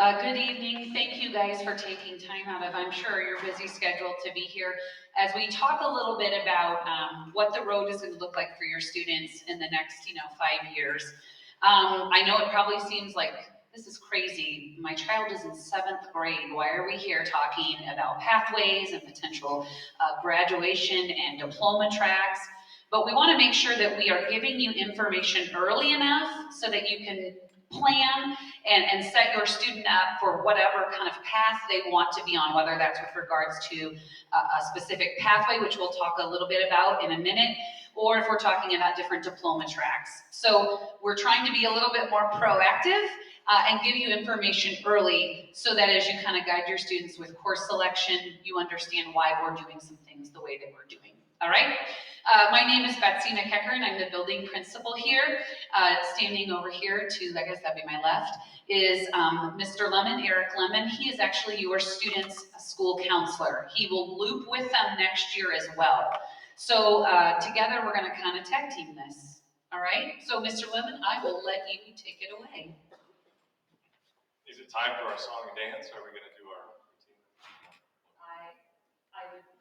Good evening. Thank you guys for taking time out of, I'm sure, your busy schedule to be here as we talk a little bit about what the road is going to look like for your students in the next, 5 years. I know it probably seems like this is crazy. My child is in 7th grade. Why are we here talking about pathways and potential graduation and diploma tracks? But we want to make sure that we are giving you information early enough so that you can plan and set your student up for whatever kind of path they want to be on, whether that's with regards to a specific pathway, which we'll talk a little bit about in a minute, or if we're talking about different diploma tracks. So we're trying to be a little bit more proactive and give you information early so that as you kind of guide your students with course selection, you understand why we're doing some things the way that we're doing. All right? My name is Betsy McEachern. I'm the building principal here. Standing over here to, I guess that'd be my left, is Mr. Lemon, Eric Lemon. He is actually your student's school counselor. He will loop with them next year as well. So together we're going to kind of tag team this. All right? So Mr. Lemon, I will let you take it away. Is it time for our song and dance? Or are we going to do our routine?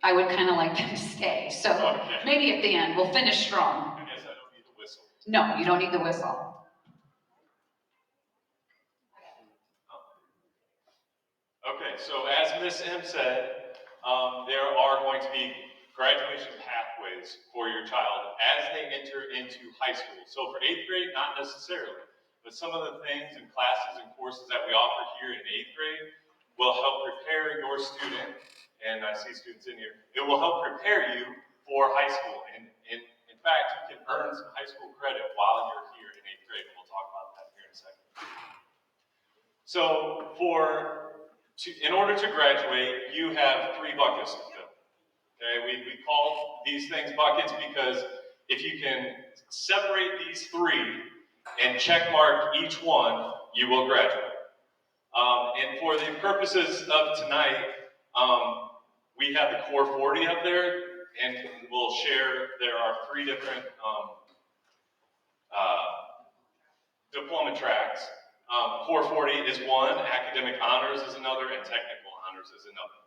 I would kind of like them to stay. So okay. Maybe at the end, we'll finish strong. I guess I don't need the whistle. No, you don't need the whistle. Okay, so as Ms. M said, there are going to be graduation pathways for your child as they enter into high school. So for 8th grade, not necessarily, but some of the things and classes and courses that we offer here in 8th grade will help prepare your student, and I see students in here, it will help prepare you for high school. And in fact, you can earn some high school credit while you're here in 8th grade, and we'll talk about that here in a second. So in order to graduate, you have 3 buckets to fill. Okay, we call these things buckets because if you can separate these 3 and check mark each one, you will graduate. And for the purposes of tonight, we have the Core 40 up there, and we'll share, there are 3 different diploma tracks. Core 40 is one, academic honors is another, and technical honors is another.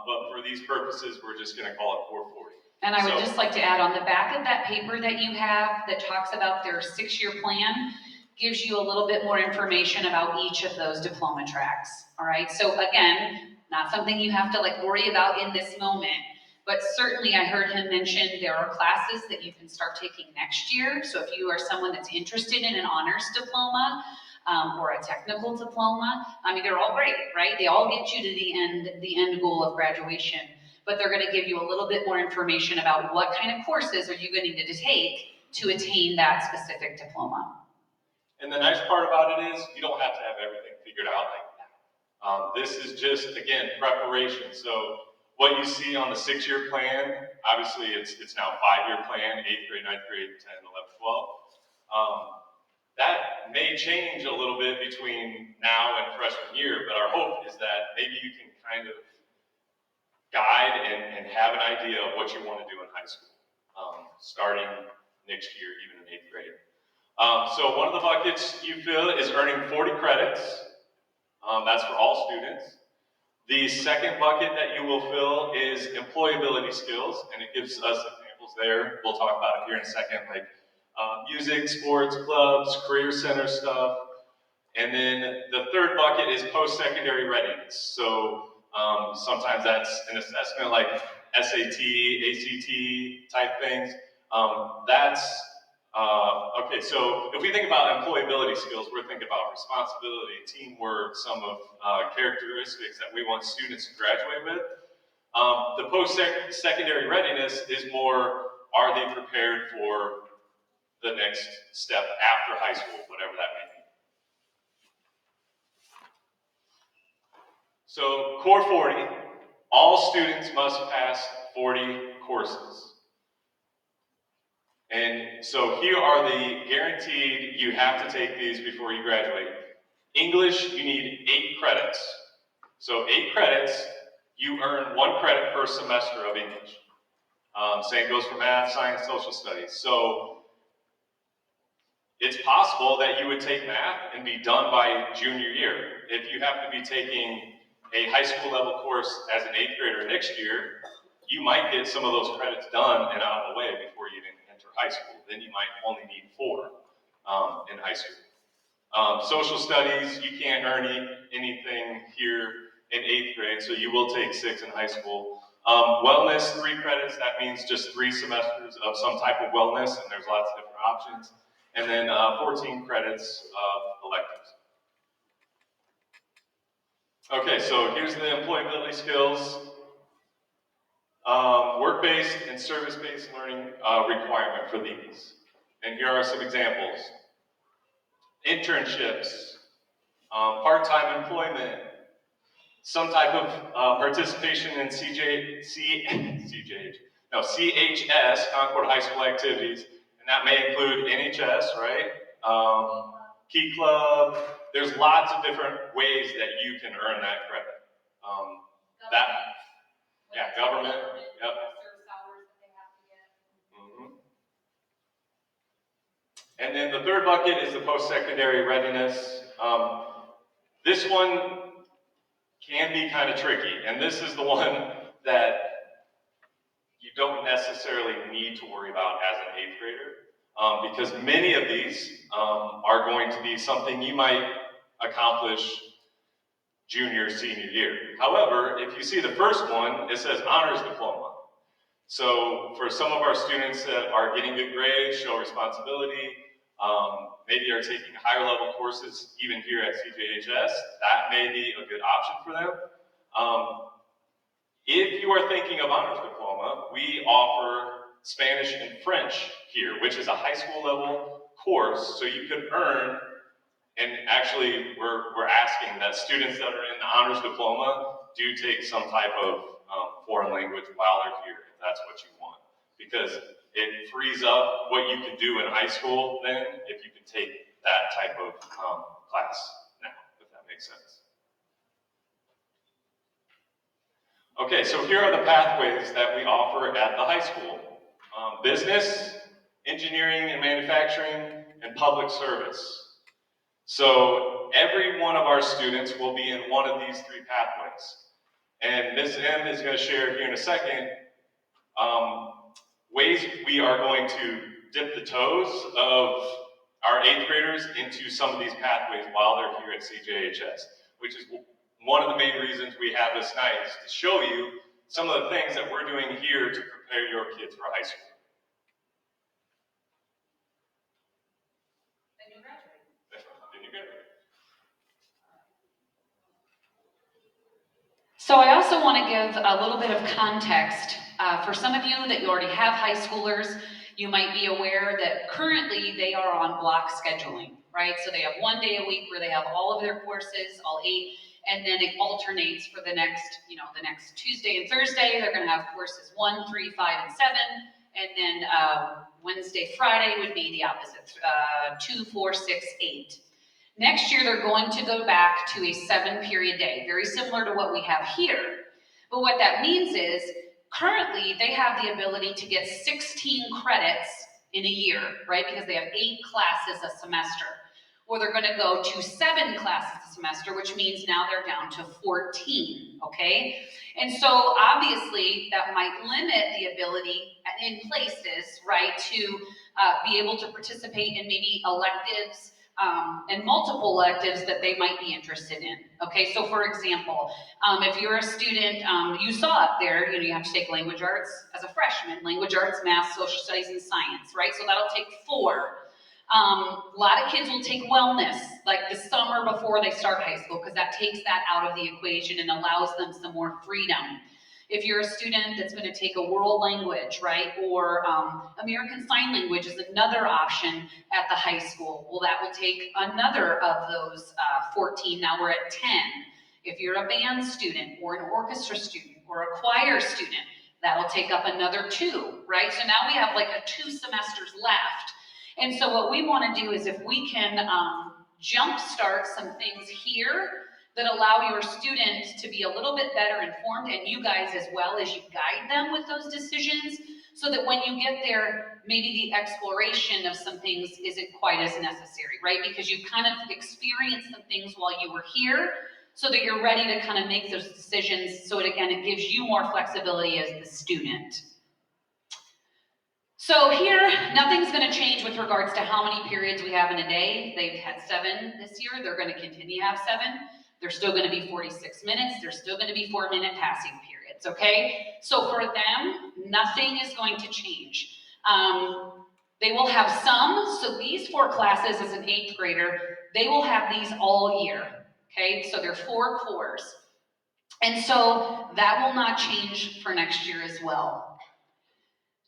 But for these purposes, we're just going to call it Core 40. And I would just like to add, on the back of that paper that you have that talks about their 6-year plan, gives you a little bit more information about each of those diploma tracks. All right, so again, not something you have to worry about in this moment, but certainly I heard him mention there are classes that you can start taking next year. So if you are someone that's interested in an honors diploma, or a technical diploma, I mean, they're all great, right? They all get you to the end goal of graduation, but they're going to give you a little bit more information about what kind of courses are you going to need to take to attain that specific diploma. And the nice part about it is you don't have to have everything figured out like that. This is just, again, preparation. So what you see on the 6-year plan, obviously it's now a 5-year plan, 8th grade, 9th grade, 10, 11, 12. That may change a little bit between now and freshman year, but our hope is that maybe you can kind of guide and have an idea of what you want to do in high school, starting next year, even in 8th grade. So one of the buckets you fill is earning 40 credits. That's for all students. The second bucket that you will fill is employability skills, and it gives us examples there. We'll talk about it here in a second, like music, sports, clubs, career center stuff. And then the third bucket is post-secondary readiness. So sometimes that's an assessment like SAT, ACT type things. Okay, so if we think about employability skills, we're thinking about responsibility, teamwork, some of characteristics that we want students to graduate with. The post-secondary readiness is more, are they prepared for the next step after high school, whatever that may be. So, Core 40, all students must pass 40 courses. And so here are the guaranteed, you have to take these before you graduate. English, you need 8 credits. So 8 credits, you earn 1 credit per semester of English. Same goes for math, science, social studies. So it's possible that you would take math and be done by junior year. If you happen to be taking a high school level course as an 8th grader next year, you might get some of those credits done and out of the way before you even enter high school. Then you might only need 4 in high school. Social studies, you can't earn anything here in 8th grade, so you will take 6 in high school. Wellness, 3 credits, that means just 3 semesters of some type of wellness, and there's lots of different options. And then 14 credits of electives. Okay, so here's the employability skills. Work-based and service-based learning requirement for these. And here are some examples. Internships, part-time employment, some type of participation in CJHS, Concord High School activities, and that may include NHS, right? Key Club. There's lots of different ways that you can earn that credit. Government. Yep. Mm-hmm. And then the third bucket is the post-secondary readiness. This one can be kind of tricky, and this is the one that you don't necessarily need to worry about as an 8th grader, because many of these are going to be something you might accomplish junior, senior year. However, if you see the first one, it says honors diploma. So for some of our students that are getting good grades, show responsibility, maybe are taking higher level courses even here at CJHS, that may be a good option for them. If you are thinking of honors diploma, we offer Spanish and French here, which is a high school level course, so you could earn, and actually we're asking that students that are in the honors diploma do take some type of foreign language while they're here, if that's what you want. Because it frees up what you can do in high school then, if you can take that type of class now, if that makes sense. Okay, so here are the pathways that we offer at the high school. Business, engineering and manufacturing, and public service. So every one of our students will be in one of these 3 pathways. And Ms. M is going to share here in a second ways we are going to dip the toes of our 8th graders into some of these pathways while they're here at CJHS, which is one of the main reasons we have this night, is to show you some of the things that we're doing here to prepare your kids for high school. Then you graduate. Then you graduate. So I also want to give a little bit of context. For some of you that you already have high schoolers, you might be aware that currently they are on block scheduling, right? So they have 1 day a week where they have all of their courses, all 8, and then it alternates for the next Tuesday and Thursday. They're going to have courses 1, 3, 5, and 7, and then Wednesday, Friday would be the opposite, 2, 4, 6, 8. Next year, they're going to go back to a 7-period day, very similar to what we have here. But what that means is, currently, they have the ability to get 16 credits in a year, right? Because they have 8 classes a semester. Or they're going to go to 7 classes a semester, which means now they're down to 14, okay? And so, obviously, that might limit the ability in places, right, to be able to participate in maybe electives, and multiple electives that they might be interested in. Okay, so for example, if you're a student, you saw it there, you have to take language arts as a freshman, language arts, math, social studies, and science, right? So that'll take 4. A lot of kids will take wellness, like the summer before they start high school, because that takes that out of the equation and allows them some more freedom. If you're a student that's going to take a world language, right, or American Sign Language is another option at the high school. Well, that will take another of those 14. Now we're at 10. If you're a band student or an orchestra student or a choir student, that'll take up another 2, right? So now we have like 2 semesters left. And so what we want to do is if we can jumpstart some things here that allow your students to be a little bit better informed, and you guys as well, as you guide them with those decisions, so that when you get there, maybe the exploration of some things isn't quite as necessary, right? Because you've kind of experienced some things while you were here, so that you're ready to kind of make those decisions, so it gives you more flexibility as the student. So here, nothing's going to change with regards to how many periods we have in a day. They've had 7 this year. They're going to continue to have 7. They're still going to be 46 minutes. There's still going to be 4-minute passing periods, okay? So for them, nothing is going to change. They will have some, so these 4 classes as an 8th grader, they will have these all year, okay? So they're 4 cores. And so that will not change for next year as well.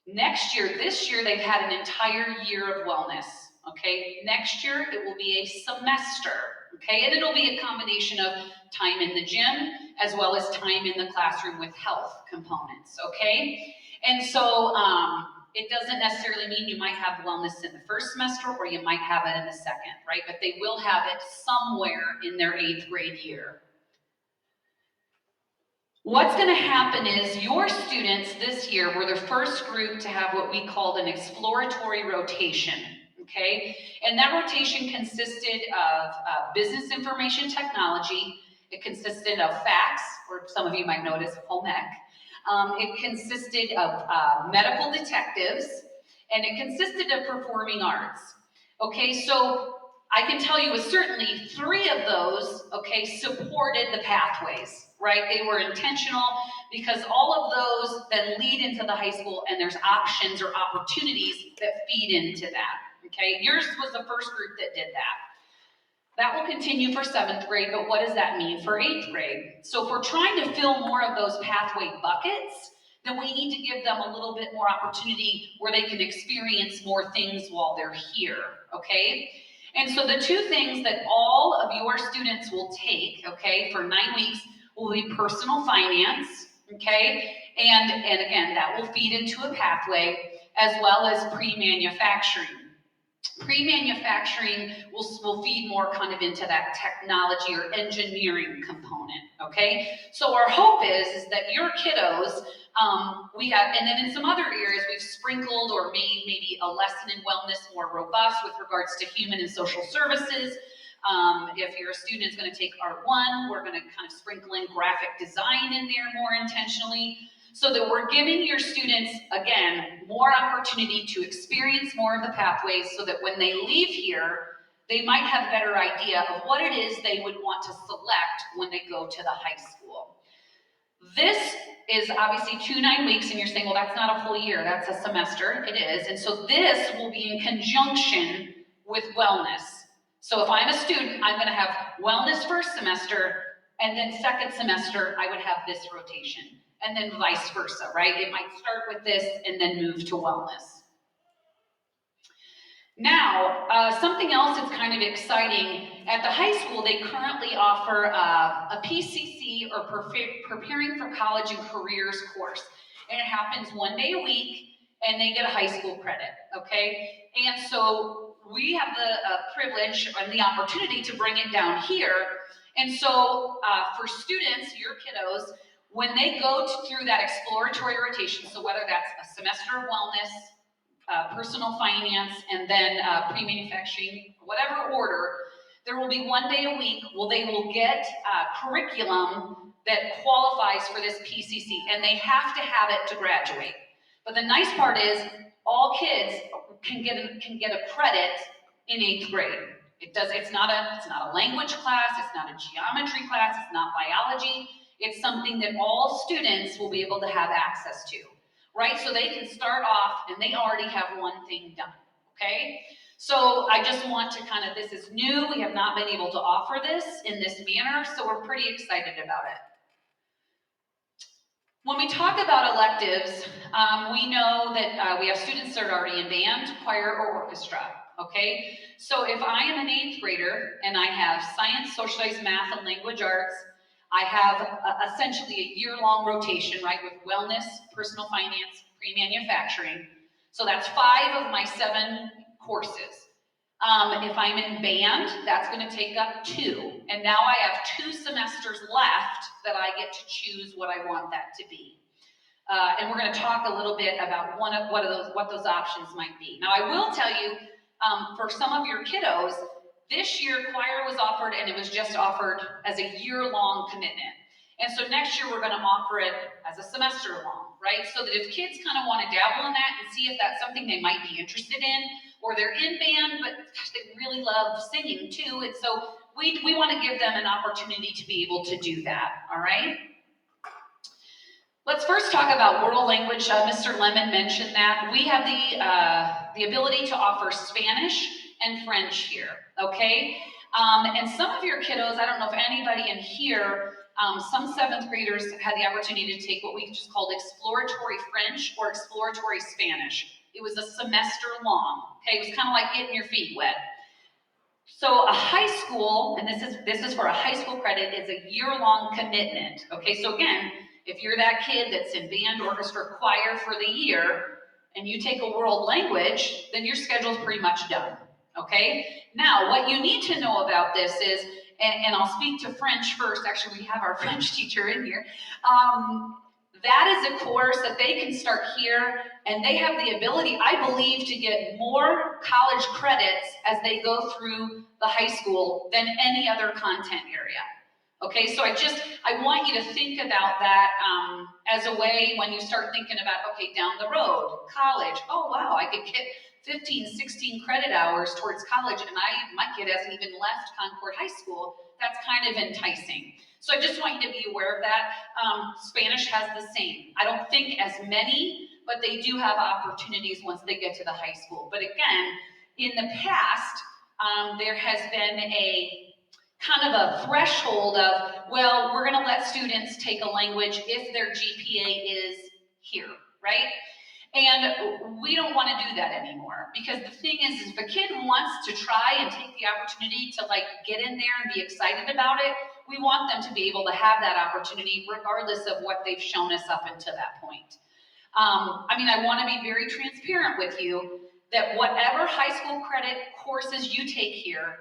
Next year, this year, they've had an entire year of wellness, okay? Next year, it will be a semester, okay? And it'll be a combination of time in the gym as well as time in the classroom with health components, okay? And so it doesn't necessarily mean you might have wellness in the first semester or you might have it in the second, right? But they will have it somewhere in their 8th grade year. What's going to happen is your students this year were the first group to have what we called an exploratory rotation, okay? And that rotation consisted of business information technology, it consisted of facts, or some of you might know it as home ec, it consisted of medical detectives, and it consisted of performing arts. Okay, so I can tell you with certainty 3 of those, okay, supported the pathways, right? They were intentional because all of those then lead into the high school and there's options or opportunities that feed into that, okay? Yours was the first group that did that. That will continue for 7th grade, but what does that mean for 8th grade? So if we're trying to fill more of those pathway buckets, then we need to give them a little bit more opportunity where they can experience more things while they're here, okay? And so the 2 things that all of your students will take, okay, for 9 weeks will be personal finance, okay? And again, that will feed into a pathway, as well as pre-manufacturing. Pre-manufacturing will feed more kind of into that technology or engineering component, okay? So our hope is that your kiddos, we have, and then in some other areas, we've sprinkled or made maybe a lesson in wellness more robust with regards to human and social services. If your student is going to take Art 1, we're going to kind of sprinkle in graphic design in there more intentionally, so that we're giving your students, again, more opportunity to experience more of the pathways, so that when they leave here, they might have a better idea of what it is they would want to select when they go to the high school. This is obviously 2 9 weeks, and you're saying, well, that's not a whole year, that's a semester. It is, and so this will be in conjunction with wellness. So if I'm a student, I'm gonna have wellness first semester, and then second semester, I would have this rotation. And then vice versa, right? It might start with this and then move to wellness. Now, something else that's kind of exciting, at the high school, they currently offer a PCC, or Preparing for College and Careers course. And it happens 1 day a week, and they get a high school credit, okay? And so we have the privilege and the opportunity to bring it down here. And so for students, your kiddos, when they go through that exploratory rotation, so whether that's a semester of wellness, personal finance, and then pre-manufacturing, whatever order, there will be 1 day a week where they will get curriculum that qualifies for this PCC, and they have to have it to graduate. But the nice part is all kids can get a credit in 8th grade. It's not a language class, it's not a geometry class, it's not biology. It's something that all students will be able to have access to, right? So they can start off and they already have 1 thing done, okay? So I just want to this is new, we have not been able to offer this in this manner, so we're pretty excited about it. When we talk about electives, we know that we have students that are already in band, choir, or orchestra, okay? So if I am an 8th grader and I have science, social studies, math, and language arts, I have essentially a year-long rotation, right, with wellness, personal finance, pre-manufacturing. So that's 5 of my 7 courses. If I'm in band, that's going to take up 2. And now I have 2 semesters left that I get to choose what I want that to be. And we're going to talk a little bit about what those options might be. Now, I will tell you, for some of your kiddos, this year choir was offered, and it was just offered as a year-long commitment. And so next year we're going to offer it as a semester long, right? So that if kids kind of want to dabble in that and see if that's something they might be interested in, or they're in band, but gosh, they really love singing too. And so we want to give them an opportunity to be able to do that, all right? Let's first talk about world language. Mr. Lemon mentioned that. We have the ability to offer Spanish and French here, okay? And some of your kiddos, I don't know if anybody in here, some 7th graders had the opportunity to take what we just called exploratory French or exploratory Spanish. It was a semester long, okay? It was kind of like getting your feet wet. So a high school, and this is for a high school credit, is a year-long commitment, okay? So again, if you're that kid that's in band, orchestra, choir for the year, and you take a world language, then your schedule's pretty much done, okay? Now, what you need to know about this is, and I'll speak to French first, actually we have our French teacher in here, that is a course that they can start here, and they have the ability, I believe, to get more college credits as they go through the high school than any other content area. Okay, so I want you to think about that as a way when you start thinking about, okay, down the road, college, oh wow, I could get 15, 16 credit hours towards college, and my kid hasn't even left Concord High School. That's kind of enticing. So I just want you to be aware of that. Spanish has the same. I don't think as many, but they do have opportunities once they get to the high school. But again, in the past, there has been a kind of a threshold of, well, we're gonna let students take a language if their GPA is here, right? And we don't wanna do that anymore, because the thing is if a kid wants to try and take the opportunity to like get in there and be excited about it, we want them to be able to have that opportunity regardless of what they've shown us up until that point. I mean, I wanna be very transparent with you that whatever high school credit courses you take here,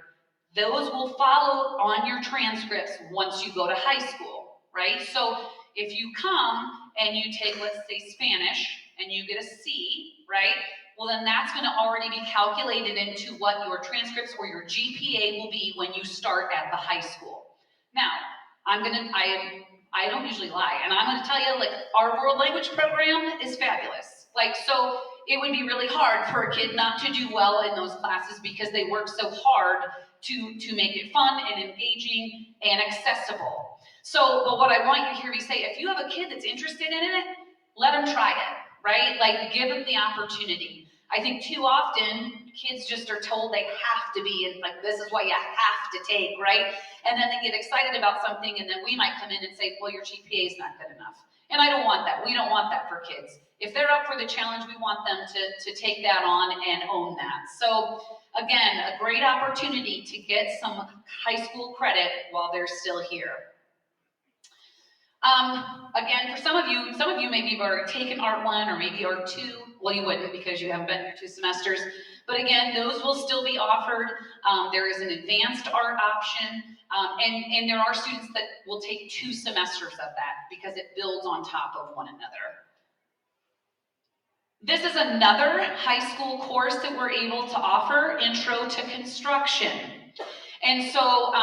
those will follow on your transcripts once you go to high school, right? So if you come and you take, let's say, Spanish, and you get a C, right? Well, then that's gonna already be calculated into what your transcripts or your GPA will be when you start at the high school. Now, I don't usually lie, and I'm gonna tell you, like, our world language program is fabulous. Like, so it would be really hard for a kid not to do well in those classes because they work so hard to make it fun and engaging and accessible. So, but what I want you to hear me say, if you have a kid that's interested in it, let them try it, right? Like, give them the opportunity. I think too often, kids just are told they have to be in, like, this is what you have to take, right? And then they get excited about something, and then we might come in and say, well, your GPA is not good enough. And I don't want that. We don't want that for kids. If they're up for the challenge, we want them to take that on and own that. So again, a great opportunity to get some high school credit while they're still here. Again, for some of you maybe have already taken Art 1 or maybe Art 2. Well, you wouldn't because you haven't been 2 semesters. But again, those will still be offered. There is an advanced art option. And there are students that will take 2 semesters of that because it builds on top of one another. This is another high school course that we're able to offer, Intro to Construction. And so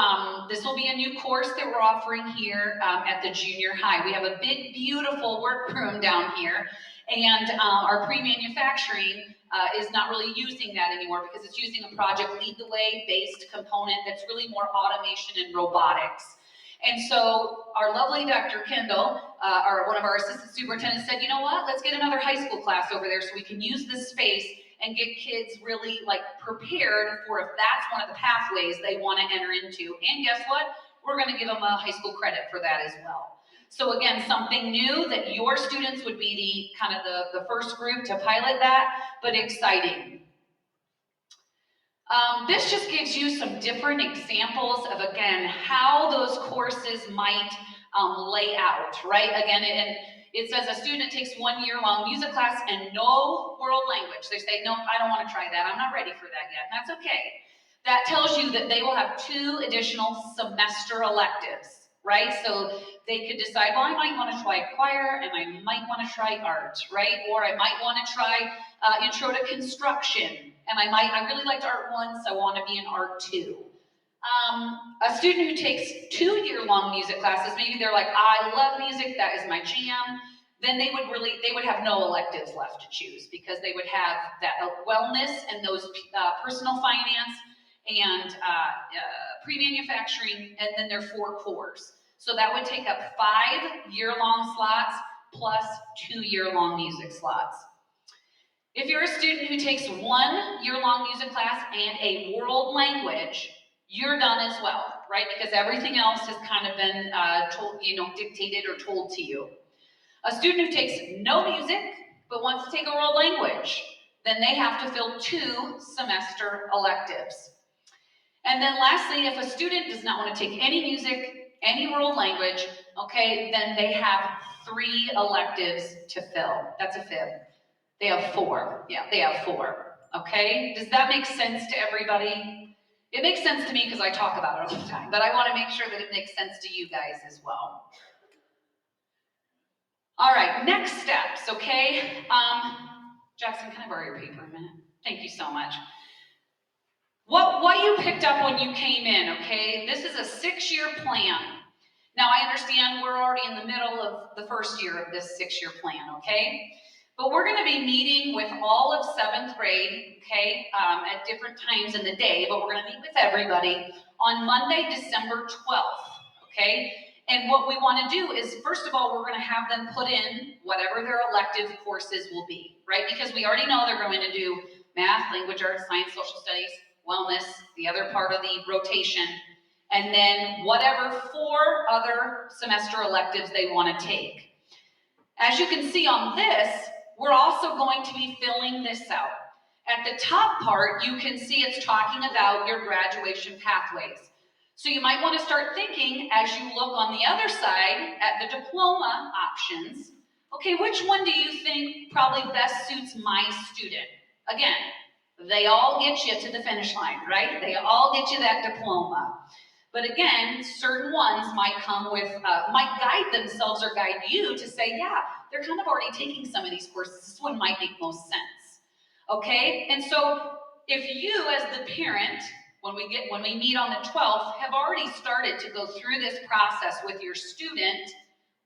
this will be a new course that we're offering here at the junior high. We have a big, beautiful workroom down here, and our pre-manufacturing is not really using that anymore because it's using a Project Lead the Way based component that's really more automation and robotics. And so our lovely Dr. Kendall, one of our assistant superintendents, said, you know what, let's get another high school class over there so we can use this space and get kids really like prepared for if that's one of the pathways they want to enter into. And guess what? We're going to give them a high school credit for that as well. So again, something new that your students would be the kind of the first group to pilot that, but exciting. This just gives you some different examples of, again, how those courses might lay out, right? Again, and it says a student takes 1 year-long music class and no world language. They say, no, I don't want to try that. I'm not ready for that yet. And that's okay. That tells you that they will have 2 additional semester electives, right? So they could decide, well, I might want to try choir, and I might want to try art, right? Or I might want to try intro to construction, and I really liked art once, so I want to be in art too. A student who takes 2-year-long music classes, maybe they're like, I love music, that is my jam, then they would have no electives left to choose, because they would have that wellness and those personal finance and pre-manufacturing, and then their 4 cores. So that would take up 5 year-long slots plus 2-year-long music slots. If you're a student who takes 1 year-long music class and a world language, you're done as well, right? Because everything else has kind of been dictated or told to you. A student who takes no music but wants to take a world language, then they have to fill 2 semester electives. And then lastly, if a student does not want to take any music, any world language, okay, then they have 3 electives to fill. That's a fib. They have 4. Yeah, they have 4. Okay? Does that make sense to everybody? It makes sense to me because I talk about it all the time, but I want to make sure that it makes sense to you guys as well. All right, next steps, okay? Jackson, can I borrow your paper a minute? Thank you so much. What you picked up when you came in, okay? This is a 6-year plan. Now, I understand we're already in the middle of the first year of this 6-year plan, okay? But we're going to be meeting with all of 7th grade, okay, at different times in the day, but we're going to meet with everybody on Monday, December 12th, okay? And what we want to do is, first of all, we're going to have them put in whatever their elective courses will be, right? Because we already know they're going to do math, language arts, science, social studies, wellness, the other part of the rotation, and then whatever 4 other semester electives they want to take. As you can see on this, we're also going to be filling this out. At the top part, you can see it's talking about your graduation pathways. So you might want to start thinking, as you look on the other side at the diploma options, okay, which one do you think probably best suits my student? Again, they all get you to the finish line, right? They all get you that diploma. But again, certain ones might come with, might guide themselves or guide you to say, yeah, they're kind of already taking some of these courses. This one might make most sense. Okay? And so if you as the parent, when we meet on the 12th, have already started to go through this process with your student,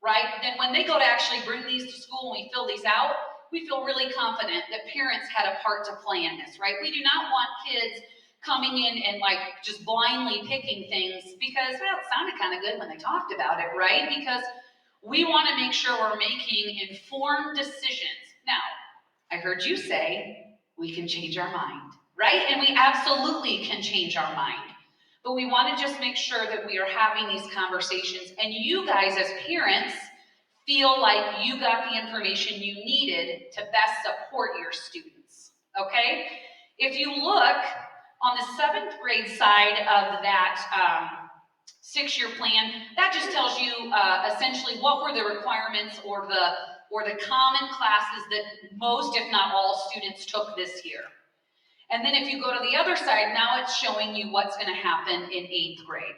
right? Then when they go to actually bring these to school and we fill these out, we feel really confident that parents had a part to play in this, right? We do not want kids coming in and like just blindly picking things because, well, it sounded kind of good when they talked about it, right? Because we want to make sure we're making informed decisions. Now, I heard you say we can change our mind, right? And we absolutely can change our mind. But we want to just make sure that we are having these conversations and you guys as parents feel like you got the information you needed to best support your students, okay? If you look on the 7th grade side of that 6-year plan, that just tells you essentially what were the requirements or the common classes that most, if not all, students took this year. And then if you go to the other side, now it's showing you what's going to happen in 8th grade.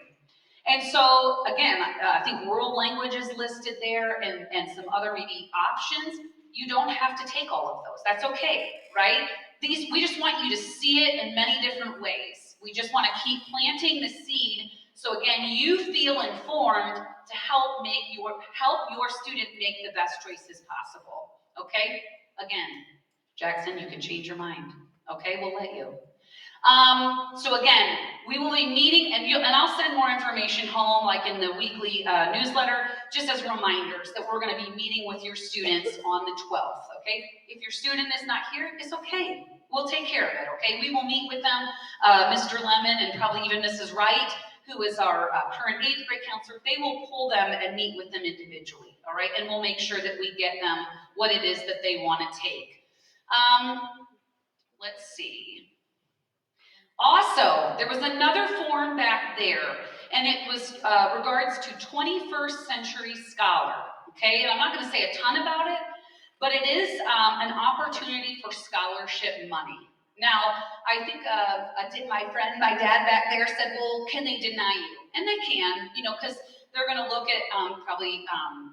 And so, again, I think world language is listed there and some other maybe options. You don't have to take all of those. That's okay, right? We just want you to see it in many different ways. We just want to keep planting the seed so, again, you feel informed to help your student make the best choices possible, okay? Again, Jackson, you can change your mind, okay? We'll let you. So again, we will be meeting, and I'll send more information home, like in the weekly newsletter, just as reminders that we're going to be meeting with your students on the 12th, okay? If your student is not here, it's okay. We'll take care of it, okay? We will meet with them, Mr. Lemon and probably even Mrs. Wright, who is our current 8th grade counselor. They will pull them and meet with them individually, all right? And we'll make sure that we get them what it is that they want to take. Let's see. Also, there was another form back there, and it was regards to 21st century scholar, okay? And I'm not going to say a ton about it, but it is an opportunity for scholarship money. Now, I think my dad back there said, well, can they deny you? And they can, because They're gonna look at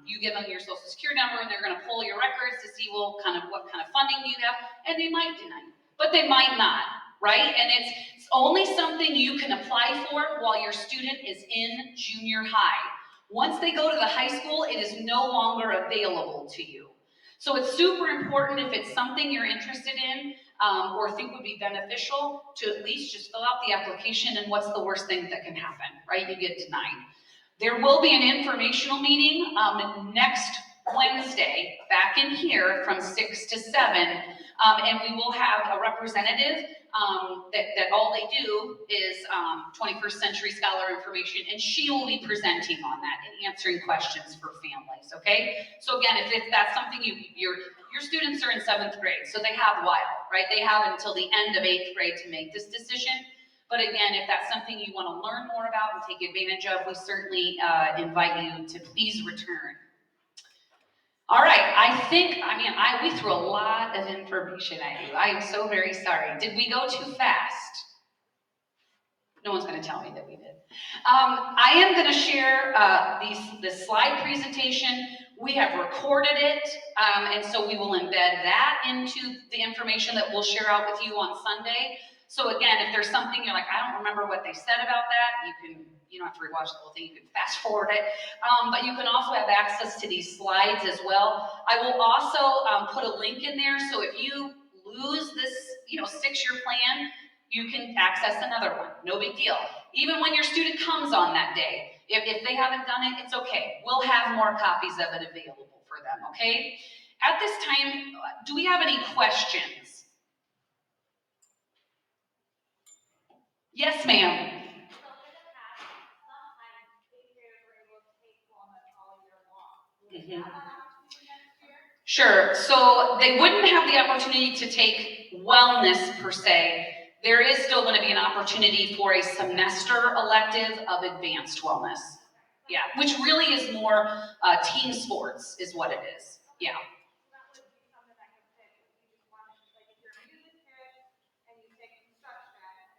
you give them your social security number and they're gonna pull your records to see, well, what kind of funding do you have, and they might deny you, but they might not, right? And it's only something you can apply for while your student is in junior high. Once they go to the high school, it is no longer available to you. So it's super important, if it's something you're interested in or think would be beneficial, to at least just fill out the application, and what's the worst thing that can happen, right? You get denied. There will be an informational meeting next Wednesday back in here from 6 to 7, and we will have a representative that all they do is 21st century scholar information, and she will be presenting on that and answering questions for families, okay? So again, if that's something your students are in 7th grade, so they have a while, right? They have until the end of 8th grade to make this decision. But again, if that's something you want to learn more about and take advantage of, we certainly invite you to please return. All right, we threw a lot of information at you. I am so very sorry. Did we go too fast? No one's going to tell me that we did. I am going to share this slide presentation. We have recorded it, and so we will embed that into the information that we'll share out with you on Sunday. So again, if there's something you're like, I don't remember what they said about that, you don't have to rewatch the whole thing, you can fast forward it. But you can also have access to these slides as well. I will also put a link in there, so if you lose this 6-year plan, you can access another one, no big deal. Even when your student comes on that day, if they haven't done it, it's okay. We'll have more copies of it available for them, okay? At this time, do we have any questions? Yes, ma'am. Mm-hmm. Sure, so they wouldn't have the opportunity to take wellness per se. There is still going to be an opportunity for a semester elective of advanced wellness. Yeah, which really is more team sports is what it is. Yeah.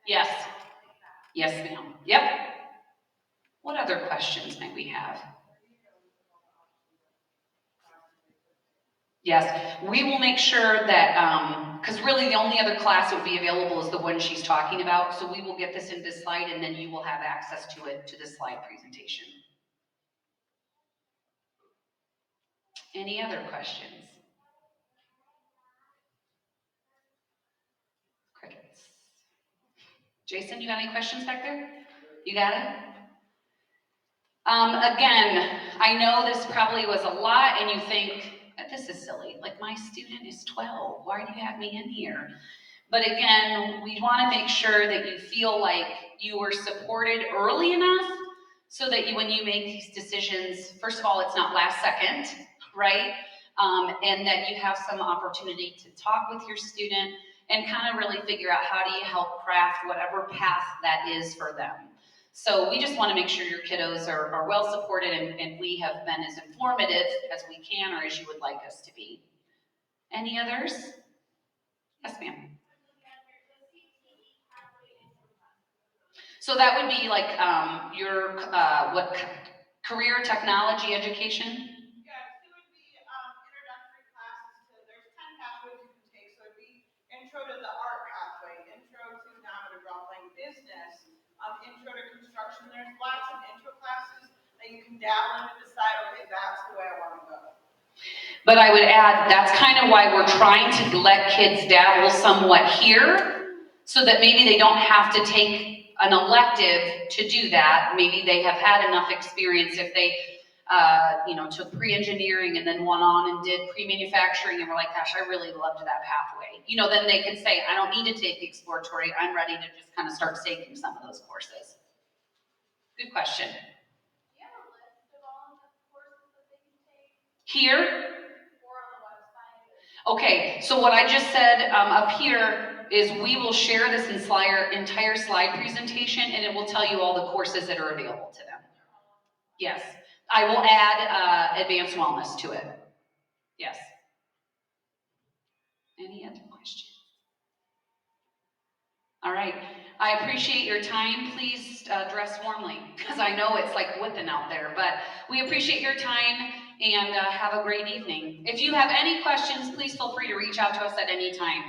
Yes. Yes, ma'am. Yep. What other questions might we have? Yes, we will make sure that, because really the only other class that would be available is the one she's talking about, so we will get this in this slide and then you will have access to it, to the slide presentation. Any other questions? Crickets. Jason, you got any questions back there? You got it? Again, I know this probably was a lot and you think, this is silly, like my student is 12, why do you have me in here? But again, we want to make sure that you feel like you were supported early enough so that when you make these decisions, first of all, it's not last second, right? And that you have some opportunity to talk with your student and kind of really figure out how do you help craft whatever path that is for them. So we just want to make sure your kiddos are well supported and we have been as informative as we can or as you would like us to be. Any others? Yes, ma'am. So that would be like your career technology education? Yeah, so it would be introductory classes to, there's 10 pathways you can take. So it would be intro to the art pathway, intro to narrative role-playing business, intro to construction. There's lots of intro classes that you can dabble in and decide, okay, that's the way I want to go. But I would add, that's kind of why we're trying to let kids dabble somewhat here, so that maybe they don't have to take an elective to do that. Maybe they have had enough experience if they, took pre-engineering and then went on and did pre-manufacturing and were like, gosh, I really loved that pathway. Then they can say, I don't need to take the exploratory, I'm ready to just kind of start taking some of those courses. Good question. Do you have a list of all of the courses that they can take? Here? Or on the website? Okay, so what I just said up here is we will share this entire slide presentation and it will tell you all the courses that are available to them. Yes, I will add advanced wellness to it. Yes. Any other questions? All right, I appreciate your time. Please dress warmly, because I know it's like whipping out there, but we appreciate your time, and have a great evening. If you have any questions, please feel free to reach out to us at any time.